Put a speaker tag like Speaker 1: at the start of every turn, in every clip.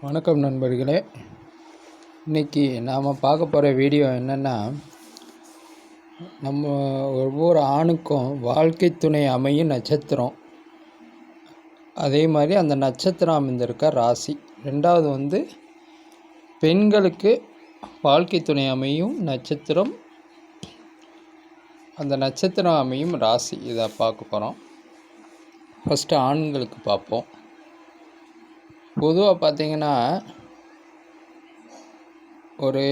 Speaker 1: வணக்கம் நண்பர்களே. இன்றைக்கி நாம் பார்க்க போகிற வீடியோ என்னென்னா, நம்ம ஒவ்வொரு ஆணுக்கும் வாழ்க்கை துணை அமையும் நட்சத்திரம், அதே மாதிரி அந்த நட்சத்திரம் அமைந்திருக்க ராசி. ரெண்டாவது பெண்களுக்கு வாழ்க்கை துணை அமையும் நட்சத்திரம், அந்த நட்சத்திரம் அமையும் ராசி. இதை பார்க்க போகிறோம். ஃபஸ்ட்டு ஆண்களுக்கு பார்ப்போம். பொதுவாக பார்த்திங்கன்னா, ஒரு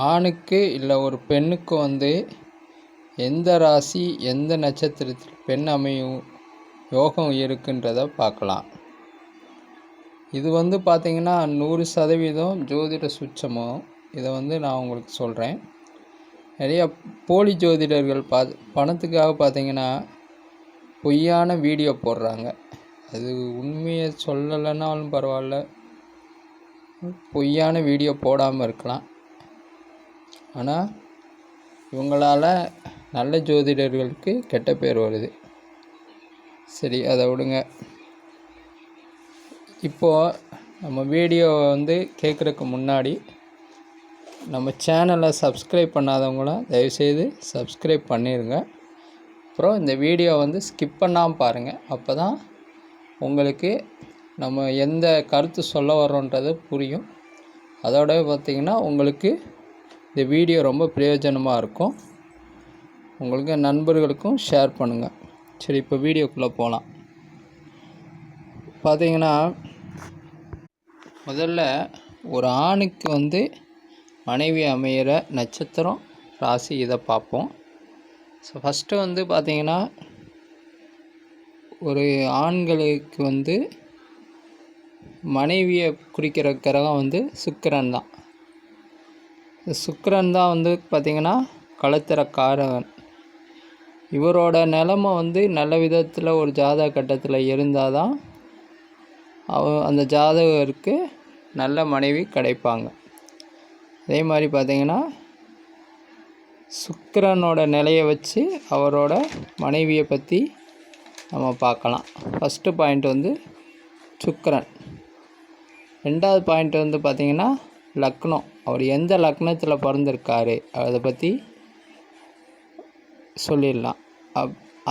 Speaker 1: ஆணுக்கு இல்லை ஒரு பெண்ணுக்கு எந்த ராசி எந்த நட்சத்திரத்தில் பெண் அமையும் யோகம் இருக்குன்றதை பார்க்கலாம். இது பார்த்திங்கன்னா 100% ஜோதிட சுட்சமோ. இதை நான் உங்களுக்கு சொல்கிறேன். நிறைய போலி ஜோதிடர்கள் பணத்துக்காக பார்த்திங்கன்னா பொய்யான வீடியோ போடுறாங்க. அது உண்மையை சொல்லலைன்னாலும் பரவாயில்ல, பொய்யான வீடியோ போடாமல் இருக்கலாம். ஆனால் இவங்களால் நல்ல ஜோதிடர்களுக்கு கெட்ட பேர் வருது. சரி, அதை விடுங்க. இப்போது நம்ம வீடியோ கேட்குறதுக்கு முன்னாடி நம்ம சேனலை சப்ஸ்கிரைப் பண்ணாதவங்களும் தயவுசெய்து சப்ஸ்கிரைப் பண்ணிடுங்க. அப்புறம் இந்த வீடியோ ஸ்கிப் பண்ணாமல் பாருங்கள். அப்போ தான் உங்களுக்கு நம்ம எந்த கருத்து சொல்ல வரோன்றது புரியும். அதோட பார்த்திங்கன்னா உங்களுக்கு இந்த வீடியோ ரொம்ப பிரயோஜனமாக இருக்கும். உங்களுக்கு நண்பர்களுக்கும் ஷேர் பண்ணுங்கள். சரி, இப்போ வீடியோக்குள்ளே போகலாம். பார்த்திங்கன்னா, முதல்ல ஒரு ஆணுக்கு மனைவி அமையிற நட்சத்திரம் ராசி, இதை பார்ப்போம். ஸோ ஃபஸ்ட்டு பார்த்திங்கன்னா, ஒரு ஆண்களுக்கு மனைவியை குறிக்கிற கிரகம் சுக்கிரன் தான். சுக்கிரன் தான் பார்த்திங்கன்னா களத்திரக்காரகன். இவரோட நிலைமை நல்ல விதத்தில் ஒரு ஜாதக கட்டத்தில் இருந்தால் தான் அந்த ஜாதகருக்கு நல்ல மனைவி கிடைப்பாங்க. அதே மாதிரி பார்த்திங்கன்னா சுக்கிரனோட நிலையை வச்சு அவரோட மனைவியை பற்றி நம்ம பார்க்கலாம். ஃபஸ்ட்டு பாயிண்ட் சுக்கிரன். ரெண்டாவது பாயிண்ட் பார்த்திங்கன்னா லக்னம். அவர் எந்த லக்னத்தில் பிறந்திருக்காரு அதை பற்றி சொல்லிடலாம்.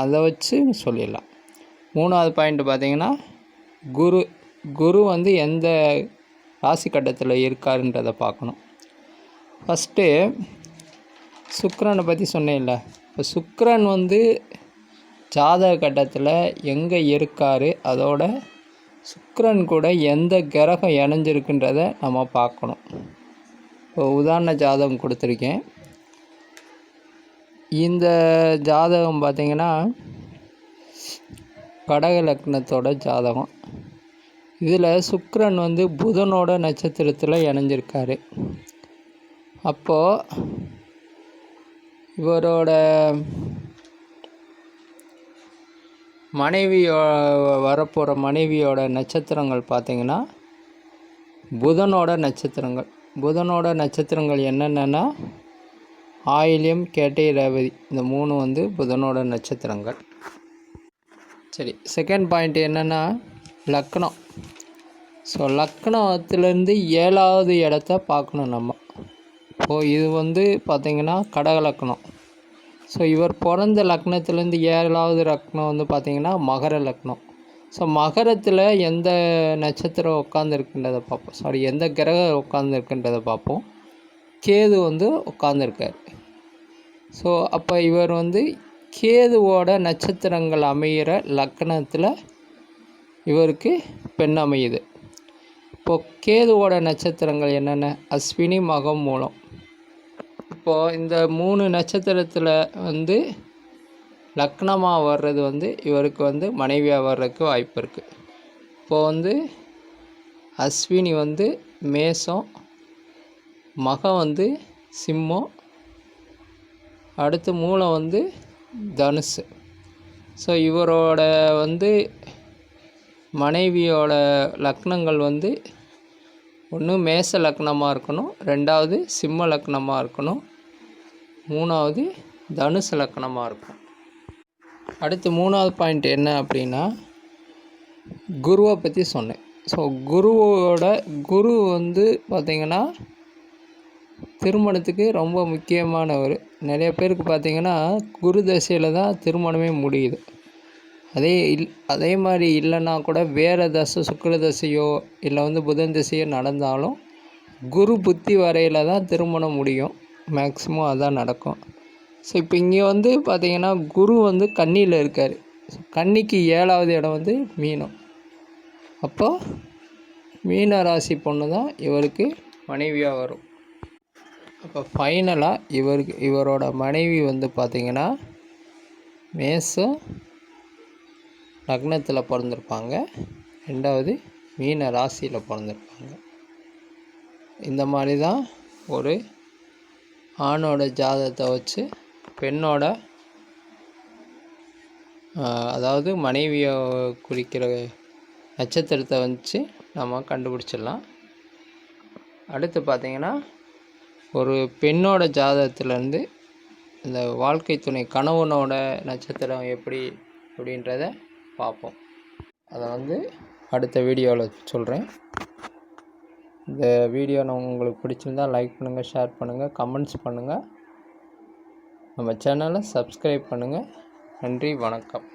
Speaker 1: அதை வச்சு சொல்லிடலாம். மூணாவது பாயிண்ட் பார்த்திங்கன்னா குரு எந்த ராசி கட்டத்தில் இருக்காருன்றதை பார்க்கணும். ஃபஸ்ட்டு சுக்கிரனை பற்றி சொன்னேன்ல. இப்போ சுக்கிரன் ஜாதக கட்டத்தில் எங்கே இருக்கார், அதோட சுக்கிரன் கூட எந்த கிரகம் இணைஞ்சிருக்குன்றதை நம்ம பார்க்கணும். இப்போ உதாரண ஜாதகம் கொடுத்துருக்கேன். இந்த ஜாதகம் பார்த்திங்கன்னா கடக லக்னத்தோட ஜாதகம். இதில் சுக்கிரன் புதனோட நட்சத்திரத்தில் இணைஞ்சிருக்காரு. அப்போது இவரோட வரப்போகிற மனைவியோட நட்சத்திரங்கள் பார்த்திங்கன்னா புதனோட நட்சத்திரங்கள். புதனோட நட்சத்திரங்கள் என்னென்னா ஆயில்யம், கேட்டை, ரேவதி. இந்த மூணு புதனோட நட்சத்திரங்கள். சரி, செகண்ட் பாயிண்ட் என்னென்னா லக்னம். ஸோ லக்னத்துலேருந்து 7வது இடத்த பார்க்கணும் நம்ம. இப்போது இது பார்த்திங்கன்னா கடக லக்னம். ஸோ இவர் பிறந்த லக்னத்துலேருந்து 7வது லக்னம் பார்த்திங்கன்னா மகர லக்னம். ஸோ மகரத்தில் எந்த நட்சத்திரம் உட்காந்துருக்குன்றதை பார்ப்போம். எந்த கிரகம் உட்காந்துருக்குன்றதை பார்ப்போம். கேது உட்காந்துருக்கார். ஸோ அப்போ இவர் கேதுவோட நட்சத்திரங்கள் அமைகிற லக்னத்தில் இவருக்கு பெண் அமையுது. இப்போது கேதுவோட நட்சத்திரங்கள் என்னென்ன? அஸ்வினி, மகம், மூலம். இப்போது இந்த 3 நட்சத்திரத்தில் லக்னமாக வர்றது இவருக்கு மனைவியாக வர்றதுக்கு வாய்ப்பு இருக்குது. இப்போது அஸ்வினி மேசம், மகம் சிம்மம், அடுத்து மூலம் தனுசு. ஸோ இவரோட மனைவியோட லக்னங்கள் ஒன்று மேச லக்னமாக இருக்கணும், ரெண்டாவது சிம்ம லக்னமாக இருக்கணும், மூணாவது தனுசு லக்னமாக இருக்கும். அடுத்து 3வது பாயிண்ட் என்ன அப்படின்னா குருவை பற்றி சொன்னேன். ஸோ குரு வந்து பார்த்திங்கன்னா திருமணத்துக்கு ரொம்ப முக்கியமானவர். நிறைய பேருக்கு பார்த்திங்கன்னா குரு தசையில் தான் திருமணமே முடியுது. அதே மாதிரி இல்லைன்னா கூட வேறு தசை சுக்கிர தசையோ இல்லை வந்து புதன் தசையோ நடந்தாலும் குரு புத்தி வரையில் தான் திருமணம் முடியும். மேக்ஸிமம் அதான் நடக்கும். ஸோ இப்போ இங்கே வந்து பார்த்திங்கன்னா குரு வந்து கன்னியில் இருக்கார். கன்னிக்கு 7வது இடம் வந்து மீனம். அப்போது மீன ராசி பொண்ணு தான் இவருக்கு மனைவியாக வரும். அப்போ ஃபைனலாக இவரோட மனைவி வந்து பார்த்திங்கன்னா மேஷம் லக்னத்தில் பிறந்திருப்பாங்க. 2வது மீன ராசியில் பிறந்திருப்பாங்க. இந்த மாதிரி தான் ஒரு ஆணோட ஜாதகத்தை வச்சு பெண்ணோட அதாவது மனைவியை குறிக்கிற நட்சத்திரத்தை வச்சு நம்ம கண்டுபிடிச்சிடலாம். அடுத்து பார்த்திங்கன்னா ஒரு பெண்ணோட ஜாதகத்துலேருந்து இந்த வாழ்க்கை துணை கணவனோட நட்சத்திரம் எப்படி அப்படின்றத பார்ப்போம். அதை வந்து அடுத்த வீடியோவில் சொல்கிறேன். இந்த வீடியோ உங்களுக்கு பிடிச்சிருந்தால் லைக் பண்ணுங்கள், ஷேர் பண்ணுங்கள், கமெண்ட்ஸ் பண்ணுங்கள். நம்ம சேனலை சப்ஸ்கிரைப் பண்ணுங்கள். நன்றி, வணக்கம்.